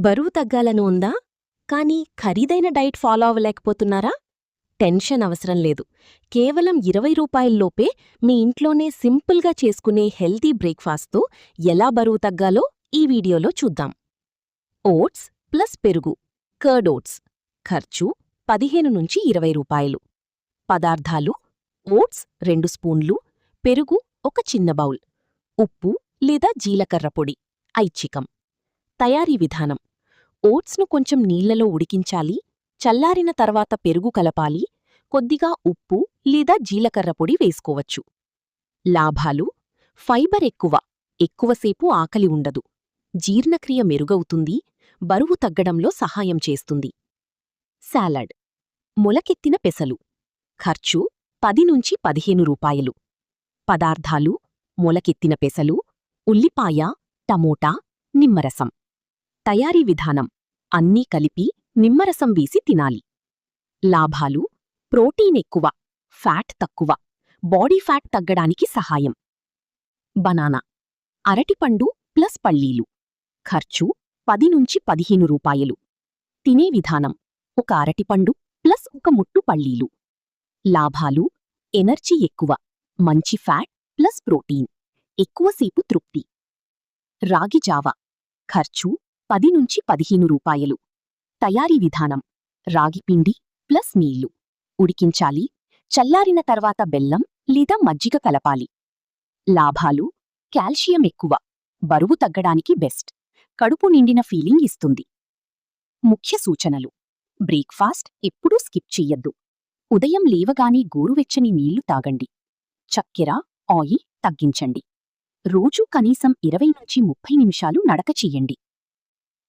బరువు తగ్గాలని ఉందా? కానీ ఖరీదైన డైట్ ఫాలో అవ్వలేకపోతున్నారా? టెన్షన్ అవసరం లేదు. కేవలం 20 రూపాయల్లోపే మీ ఇంట్లోనే సింపుల్గా చేసుకునే హెల్తీ బ్రేక్ఫాస్ట్తో ఎలా బరువు తగ్గాలో ఈ వీడియోలో చూద్దాం. ఓట్స్ ప్లస్ పెరుగు, కర్డ్ ఓట్స్. ఖర్చు 15-20 రూపాయలు. పదార్థాలు: ఓట్స్ 2 స్పూన్లు, పెరుగు 1 చిన్న బౌల్, ఉప్పు లేదా జీలకర్ర పొడి ఐచ్ఛికం. తయారీ విధానం: ఓట్స్ను కొంచెం నీళ్లలో ఉడికించాలి, చల్లారిన తర్వాత పెరుగు కలపాలి, కొద్దిగా ఉప్పు లేదా జీలకర్ర పొడి వేసుకోవచ్చు. లాభాలు: ఫైబర్ ఎక్కువసేపు ఆకలి ఉండదు, జీర్ణక్రియ మెరుగవుతుంది, బరువు తగ్గడంలో సహాయం చేస్తుంది. సాలడ్: మొలకెత్తిన పెసలు. ఖర్చు 10-15 రూపాయలు. పదార్థాలు: మొలకెత్తిన పెసలు, ఉల్లిపాయ, టమోటా, నిమ్మరసం. తయారీ విధానం: అన్నీ కలిపి నిమ్మరసం వేసి తినాలి. లాభాలు: ప్రోటీన్ ఎక్కువ, ఫ్యాట్ తక్కువ, బాడీ ఫ్యాట్ తగ్గడానికి సహాయం. బనానా, అరటిపండు ప్లస్ పళ్ళీలు. ఖర్చు 10-15 రూపాయలు. తినే విధానం: ఒక అరటిపండు ప్లస్ 1 ముట్టు పళ్ళీలు. లాభాలు: ఎనర్జీ ఎక్కువ, మంచి ఫ్యాట్ ప్లస్ ప్రోటీన్, ఎక్కువసేపు తృప్తి. రాగి జావా. ఖర్చు 10-15 రూపాయలు. తయారీ విధానం: రాగిపిండి ప్లస్ నీళ్లు ఉడికించాలి, చల్లారిన తర్వాత బెల్లం లేదా మజ్జిగ కలపాలి. లాభాలు: కాల్షియం ఎక్కువ, బరువు తగ్గడానికి బెస్ట్, కడుపు నిండిన ఫీలింగ్ ఇస్తుంది. ముఖ్య సూచనలు: బ్రేక్ఫాస్ట్ ఎప్పుడూ స్కిప్ చెయ్యొద్దు. ఉదయం లేవగానే గోరువెచ్చని నీళ్లు తాగండి. చక్కెర, ఆయిల్ తగ్గించండి. రోజూ కనీసం 20-30 నిమిషాలు నడక చెయ్యండి.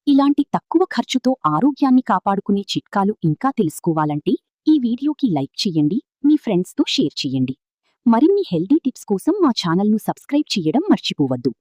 ఇలాంటి తక్కువ ఖర్చుతో ఆరోగ్యాన్ని కాపాడుకునే చిట్కాలు ఇంకా తెలుసుకోవాలంటే ఈ వీడియోకి లైక్ చెయ్యండి, మీ ఫ్రెండ్స్తో షేర్ చెయ్యండి. మరిన్ని హెల్దీ టిప్స్ కోసం మా ఛానల్ను సబ్స్క్రైబ్ చెయ్యడం మర్చిపోవద్దు.